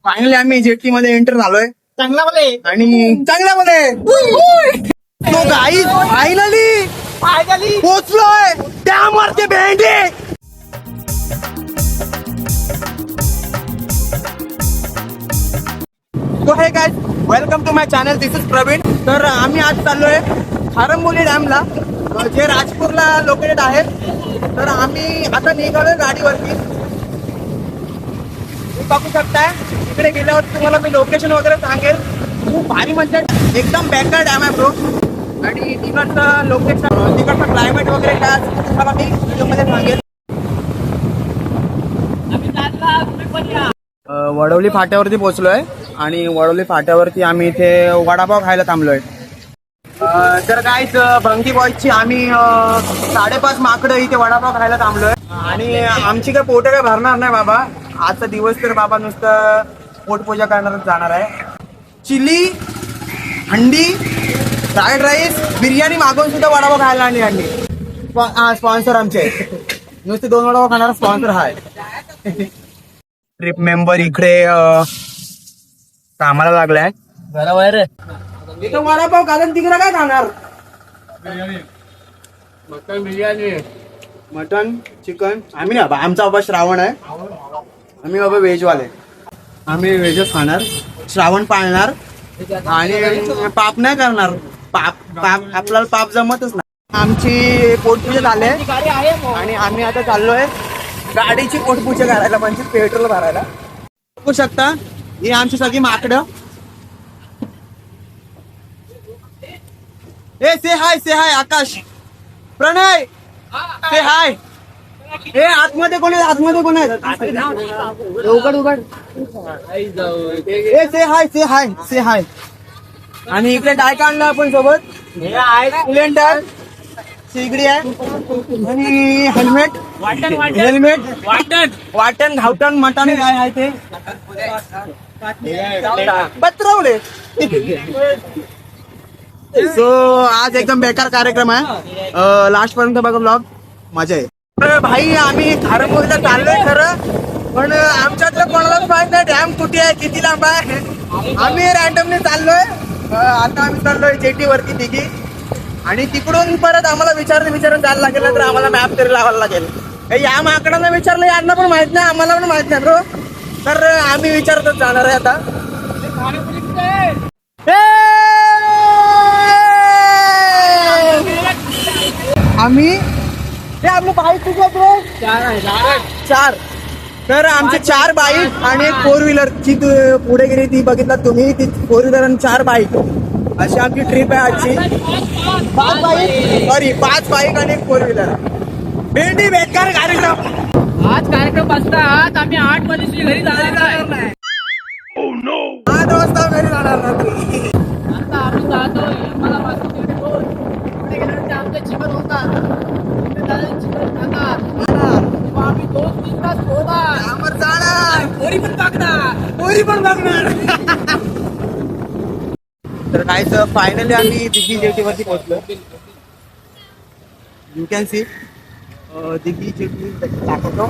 Finally आम्ही jetty मध्ये enter झालोय चांगला बोले आणि चांगल्या मध्ये तो गाई फायनली पोचलोय त्यावरती भेंडी. तो hey guys, welcome to my channel. This is Praveen. तर आम्ही आज चाललोय खारंबोली डॅमला, जे राजपूरला लोकेटेड आहे. तर आम्ही आता निघालोय गाडीवरती. तुम्ही बघू शकताय तिकडे गेल्यावर तुम्हाला मी लोकेशन वगैरे सांगेल. खूप भारी म्हणजे एकदम बॅकर डॅम आहे ब्रो. आणि तिकडचं लोकेशन, तिकडचं क्लायमेट वगैरे काय असतं तुम्हाला मी व्हिडिओमध्ये सांगेल. वडवली फाट्यावरती पोहोचलोय आणि वडवली फाट्यावरती आम्ही इथे वडापाव खायला थांबलोय. तर काहीच भंगी बॉयची आम्ही 5.5 माकडं इथे वडापाव खायला थांबलोय. आणि आमची काय पोटं काय भरणार नाही बाबा. आजचा दिवस तर बाबा नुसतं पोटपूजा करणारच जाणार आहे. चिली, हंडी, फ्राईड राईस, बिर्याणी मागवून सुद्धा वडापाव खायला आणली. स्पॉन्सर आमचे नुसते 2 वडापाव खाणारा स्पॉन्सर आहे. ट्रिप मेंबर इकडे कामाला लागलाय. बरोबर. इथं वडापाव घालून तिकडे काय खाणार? Biryani, mutton, chicken. आम्ही ना आमचा बाबा श्रावण आहे. आम्ही बाबा व्हेजवाले. आम्ही व्हेजच खाणार, श्रावण पाळणार आणि पाप नाही करणार. पाप आपल्याला पाप जमतच नाही. आमची पोटपूजा झाली आणि आम्ही आता चाललोय गाडीची पोटपूजा करायला, म्हणजे पेट्रोल भरायला. बघू शकता ही आमची सगळी माकडं. से हाय आकाश, प्रणय, से हाय. हे आतमध्ये कोण आहे? आतमध्ये कोण आहे? उघड. से हाय. आणि इकडे काय काढलं आपण सोबत? सिलेंडर, शिगडी आहे आणि हेल्मेट, वाटण घावटण मटण काय आहे ते पत्रवले. सो आज एकदम बेकार कार्यक्रम आहे. लास्ट पर्यंत बघा ब्लॉग, मजा आहे. तर भाई आम्ही खारंबोलीला चाललोय खरं, पण आमच्यातलं कोणालाच माहित नाही डॅम कुठे आहे, किती लांब आहे. आम्ही रॅन्डमली चाललोय. आता आम्ही चाललोय जेटी वरती तिघी. आणि तिकडून परत आम्हाला विचारून जायला लागेल, तर आम्हाला मॅप तरी लावायला लागेल. या माकडांना विचारलं, यांना पण माहित नाही, आम्हाला पण माहित नाही ब्रो. तर आम्ही विचारतच जाणार आहे आता. आम्ही हे आपलं बाईक कुठे? 4. तर आमचे 4 बाईक आणि एक 4 व्हीलर ची पुढे गेली ती बघितला तुम्ही. ती 4 व्हीलर आणि 4 बाईक अशी आमची ट्रिप आहे आजची. 5 बाईक आणि एक 4 व्हीलर. भेंडी बेकार कार्यक्रम. आज कार्यक्रम बसतात. आम्ही 8 वाजता घरी जाणार आहे. 8 वाजता घरी जाणार रात्री. आता आम्ही जातोय. मला पुढे गेल्यानंतर आमचं चिकन होतात. चिकन खातात. आम्ही 2-3 तास होतात. आम्हाला जाणार. पोरी पण बघणार. तर काहीच फायनली आम्ही दिघी जेटी वरती पोहोचलो. You can see Dighi jetty दाखवतो.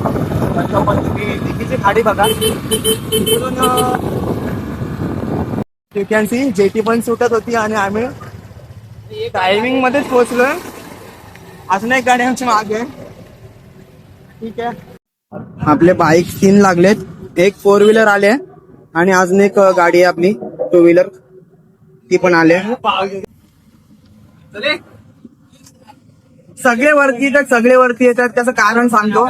तुम्ही दिघीची खाडी बघा. यू कॅन सी जेटी पण सुटत होती आणि आम्ही टायमिंग मध्येच पोहोचलोय. अजून एक गाडी आमची मागे. ठीक आहे, आपले बाईक 3 लागलेत. एक 4 व्हीलर आले आणि अजून एक गाडी आहे आपली 2 व्हीलर, ती पण आले. सगळे वरती येतात. त्याचं कारण सांगतो.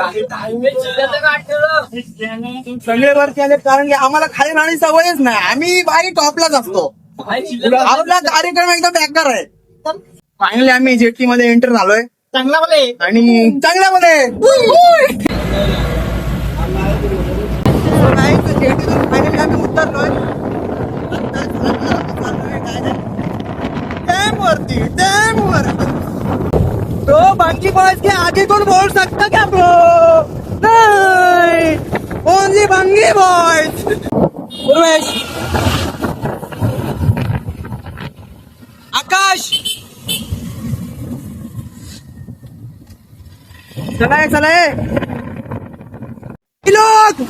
सगळे वरती आले कारण की आम्हाला खाली राहण्याची सवयच नाही. आम्ही बाई टॉपलाच असतो. आपला कार्यक्रम एकदम बेकार आहे. फायनली आम्ही जेटी मध्ये एंटर झालोय. चांगला बोले आणि चांगल्या मध्ये जेटीतून फायनली आम्ही उतरलोय. डैम वरती तो बाकी बॉयज के आगे कौन बोल सकता क्या ब्रो? नहीं, ओनली बंगी बॉयज. उर्वेश, आकाश, चला लोग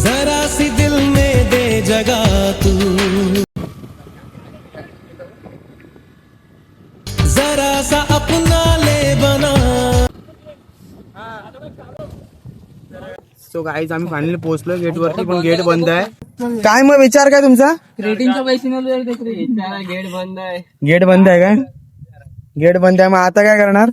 जरा सी दिल में दे जगह तू, जरा सा अपना ले बना. सो गाईज आम्ही फायनली पोहोचलो गेट वरती, पण गेट बंद आहे. काय मग विचार काय तुमचा? रेटिंगच्या पैसे नाही गेट बंद आहे. गेट बंद आहे काय? गेट बंद आहे, मग आता काय करणार?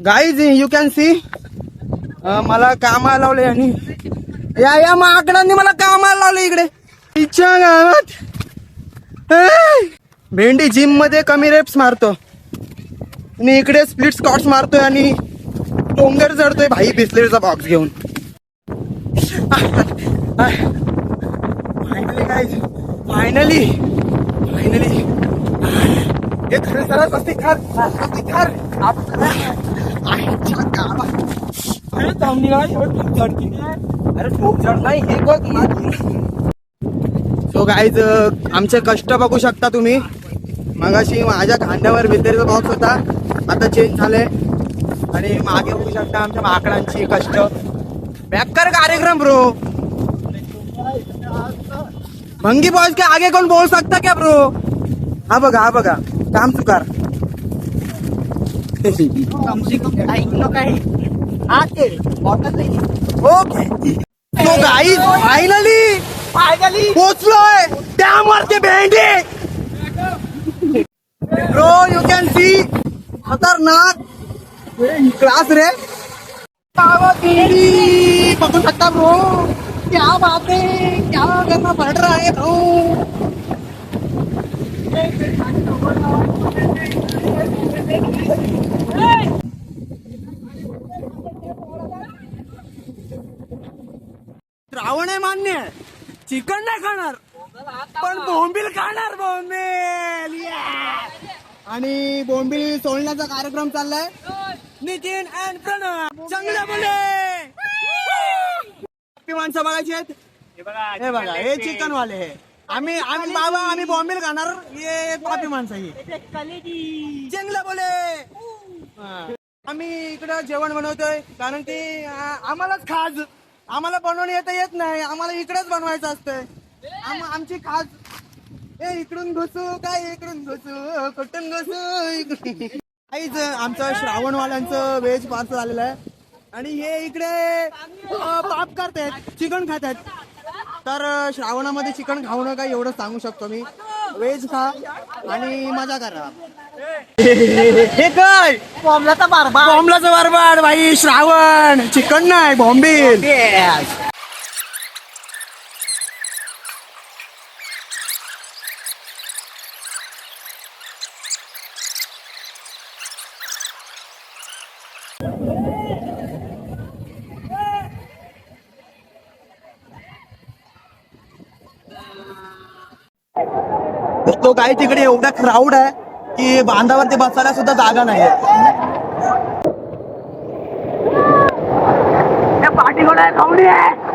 गाईज यू कॅन सी मला कामाला लावले आणि या माकडांनी मला कामाला लावले इकडे इच्छा गावात. भेंडी जिम मध्ये कमी रेप्स मारतो आणि इकडे स्प्लिट स्कॉट्स मारतोय आणि डोंगर चढतोय भाई बिस्लेटचा बॉक्स घेऊन. फायनली गाईज फायनली हे खरं सरळ मस्ती कर आईच्या गावात. अरे थांबली नाही चढती नाही. अरे खूप चढ नाही हे बघ माझी. सो गाईज आमचे कष्ट बघू शकता तुम्ही. मगाशी माझ्या खांद्यावर बिस्लेटचा बॉक्स होता, आता चेंज झाले आणि मागे बघू शकता आमच्या माकडांची कष्ट. बेकार कार्यक्रम ब्रो. भंगी बॉयज के आगे कौन बोल सकता क्या ब्रो? हा बघा काम चुकार. ओके तो गाईज फायनली पोचलोय त्यावरती भेंडी. ब्रो यू कॅन सी खतरनाक क्लास रे. पकड़ सकता ब्रो. क्या बात है, क्या करना पड़ रहा है ब्रो. श्रावण आहे मान्य, चिकन नाही खाणार पण बोंबील खाणार. बोंबील आणि बोंबील सोडण्याचा कार्यक्रम चाललाय. नितीन अँड प्रणव चांगलं बोले. माणसं बघायची आहेत. हे बघा हे चिकन वाले हे. आम्ही बोंबील खाणार. हे पापी माणसं ही चांगलं बोले. आम्ही इकडं जेवण बनवतोय कारण की आम्हालाच खाज. आम्हाला बनवणं येत नाही. आम्हाला इकडेच बनवायचं असतंय. आमची खाज इकडून घुसू काय इकडून घुसू कुठून घुसू. काहीच आमचं श्रावणवाल्यांचं व्हेज पार्सल आलेलं आहे आणि हे इकडे पाप करतायत, चिकन खातात. तर श्रावणामध्ये चिकन खाऊ नका एवढं सांगू शकतो मी. व्हेज खा आणि मजा करा. हे काय बॉम्बलाचं बरबाड भाई. श्रावण चिकन नाही बॉम्बील. तो काही तिकडे एवढा क्राऊड आहे की बांधावरती बसायला सुद्धा जागा नाही. पाठी खाऊन आहे.